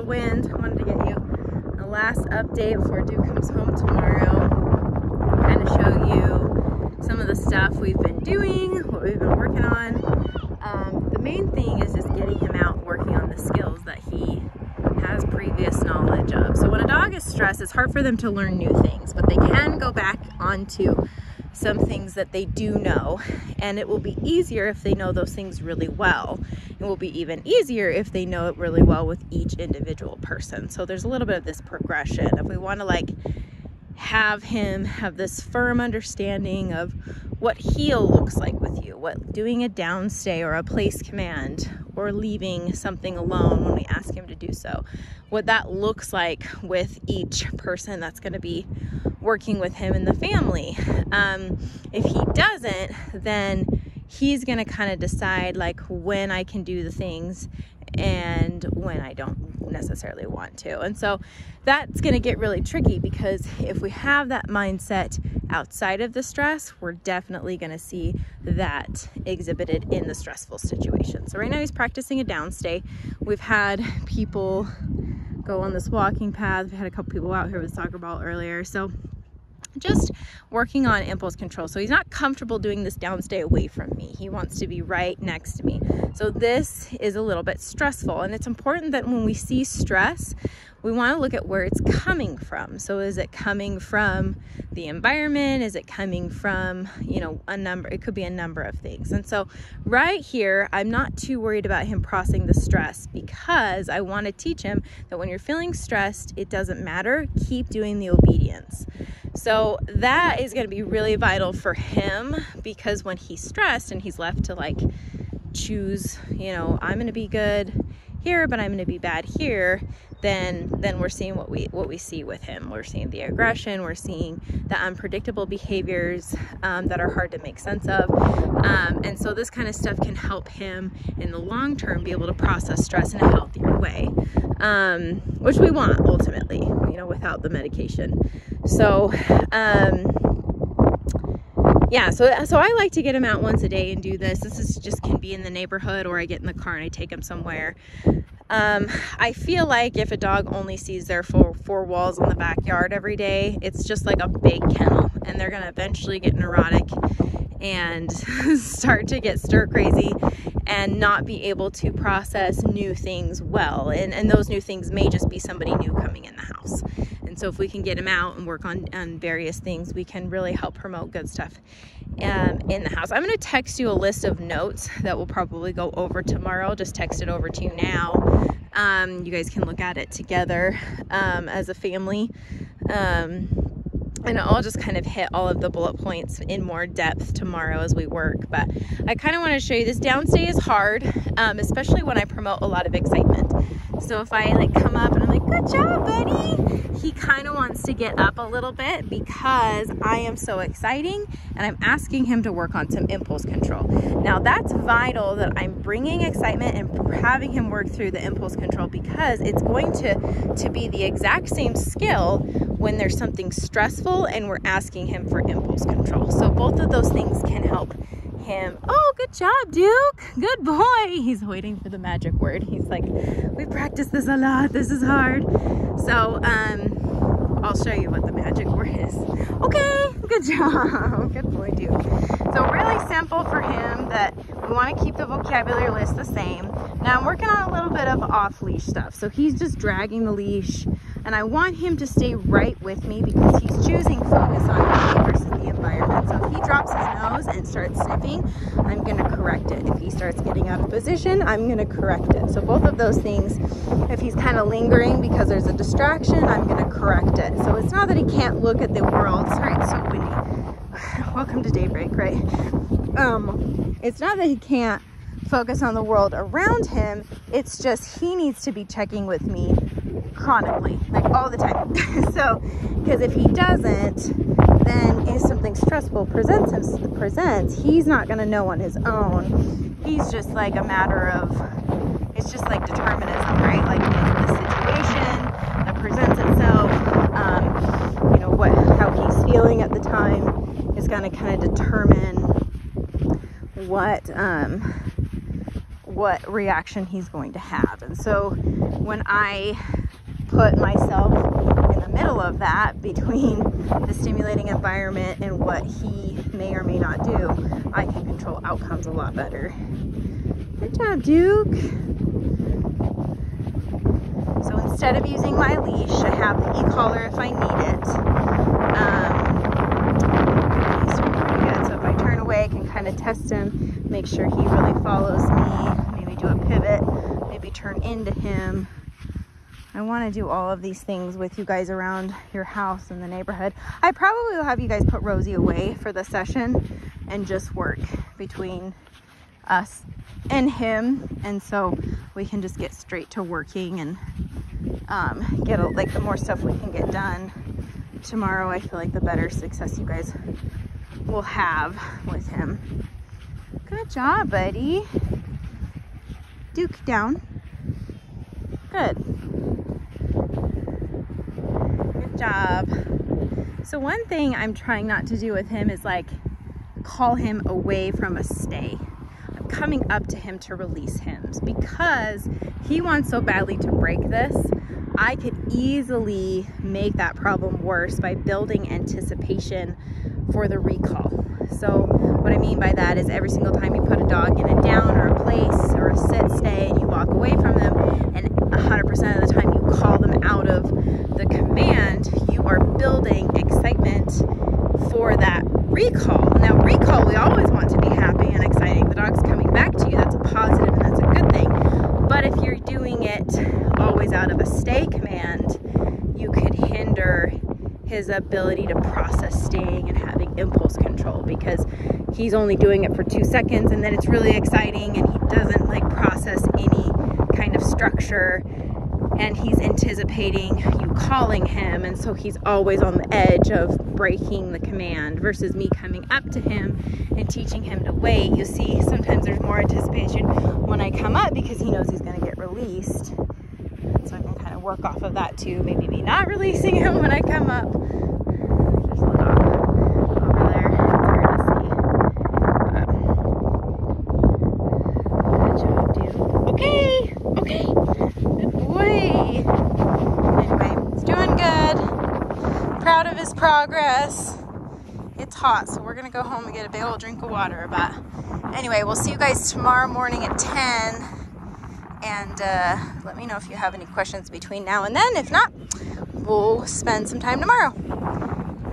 wind. I wanted to get you a last update before Duke comes home tomorrow. Kind of show you some of the stuff we've been doing, what we've been working on. The main thing is just getting him out working on the skills that he has previous knowledge of. So when a dog is stressed, it's hard for them to learn new things, but they can go back onto some things that they do know, and it will be easier if they know those things really well. It will be even easier if they know it really well with each individual person. So there's a little bit of this progression. If we want to like have him have this firm understanding of what heel looks like with you, what doing a downstay or a place command or leaving something alone when we ask him to do so, what that looks like with each person that's going to be working with him in the family. If he doesn't, then he's going to kind of decide like when I can do the things and when I don't necessarily want to. And so that's going to get really tricky, because if we have that mindset outside of the stress, we're definitely going to see that exhibited in the stressful situation. So right now he's practicing a downstay. We've had people go on this walking path. We had a couple people out here with a soccer ball earlier. So just working on impulse control. So he's not comfortable doing this downstay away from me. He wants to be right next to me. So this is a little bit stressful, and it's important that when we see stress, we want to look at where it's coming from. So is it coming from the environment? Is it coming from, you know, it could be a number of things. And so right here, I'm not too worried about him processing the stress, because I want to teach him that when you're feeling stressed, it doesn't matter. Keep doing the obedience. So that is going to be really vital for him, because when he's stressed and he's left to like choose, you know, I'm going to be good here, but I'm going to be bad here, then we're seeing what we see with him. We're seeing the aggression, we're seeing the unpredictable behaviors that are hard to make sense of. And so this kind of stuff can help him in the long term be able to process stress in a healthier way, which we want ultimately, you know, without the medication. So, yeah, so I like to get him out once a day and do this. This is just can be in the neighborhood, or I get in the car and I take him somewhere. I feel like if a dog only sees their four walls in the backyard every day, it's just like a big kennel, and they're gonna eventually get neurotic and start to get stir crazy and not be able to process new things well. And those new things may just be somebody new coming in the house. And so if we can get him out and work on various things, we can really help promote good stuff in the house. I'm going to text you a list of notes that we'll probably go over tomorrow. Just text it over to you now. You guys can look at it together as a family. And I'll just kind of hit all of the bullet points in more depth tomorrow as we work. But I kind of want to show you this downstay is hard, especially when I promote a lot of excitement. So if I like come up and I'm like, good job, buddy, he kind of wants to get up a little bit because I am so exciting and I'm asking him to work on some impulse control. Now that's vital that I'm bringing excitement and having him work through the impulse control, because it's going to be the exact same skill when there's something stressful and we're asking him for impulse control. So both of those things can help him. Oh, good job, Duke. Good boy. He's waiting for the magic word. He's like, we practice this a lot. This is hard. So, I'll show you what the magic word is. Okay, good job. Good boy, Duke. So really simple for him that we want to keep the vocabulary list the same. Now I'm working on a little bit of off-leash stuff. So he's just dragging the leash, and I want him to stay right with me because he's choosing focus on me versus the environment. So if he drops his nose and starts sniffing, I'm going to correct it. If he starts getting out of position, I'm going to correct it. So both of those things, if he's kind of lingering because there's a distraction, I'm going to correct it. So it's not that he can't look at the world. Sorry, it's so windy. Welcome to daybreak, right? It's not that he can't focus on the world around him. It's just he needs to be checking with me chronically, like all the time. So, because if he doesn't, then if something stressful presents, he's not going to know on his own. He's just like a matter of, it's just like determinism, right? Like the situation that presents itself, you know, how he's feeling at the time is going to kind of determine what reaction he's going to have. And so when I put myself in the middle of that, between the stimulating environment and what he may or may not do, I can control outcomes a lot better. Good job, Duke. So instead of using my leash, I have the e-collar if I need it. He's doing pretty good. So if I turn away, I can kind of test him, make sure he really follows me, maybe do a pivot, maybe turn into him. I want to do all of these things with you guys around your house and the neighborhood. I probably will have you guys put Rosie away for the session and just work between us and him, and so we can just get straight to working and get like the more stuff we can get done tomorrow, I feel like the better success you guys will have with him. Good job, buddy. Duke down. Good. Good job. So one thing I'm trying not to do with him is like call him away from a stay. I'm coming up to him to release him because he wants so badly to break this. I could easily make that problem worse by building anticipation for the recall. So what I mean by that is every single time you put a dog in a down or a place or a sit stay and you walk away from them, and 100% of the time you call them out of the command, you are building excitement for that recall. Now recall, we always want to be happy and exciting. The dog's coming back to you. That's a positive and that's a good thing. But if you're doing it always out of a stay command, you could hinder his ability to process staying and having impulse control, because he's only doing it for 2 seconds and then it's really exciting and he doesn't like process any kind of structure, and he's anticipating you calling him, and so he's always on the edge of breaking the command versus me coming up to him and teaching him to wait. You see, sometimes there's more anticipation when I come up because he knows he's going to get released. So I can kind of work off of that too. Maybe me not releasing him when I come up. There's a dog over there. It's hard to see. Good job, dude. Okay. Okay. Good boy. Anyway, he's doing good. Proud of his progress. It's hot, so we're going to go home and get a big old drink of water. But anyway, we'll see you guys tomorrow morning at 10. And let me know if you have any questions between now and then. If not, we'll spend some time tomorrow.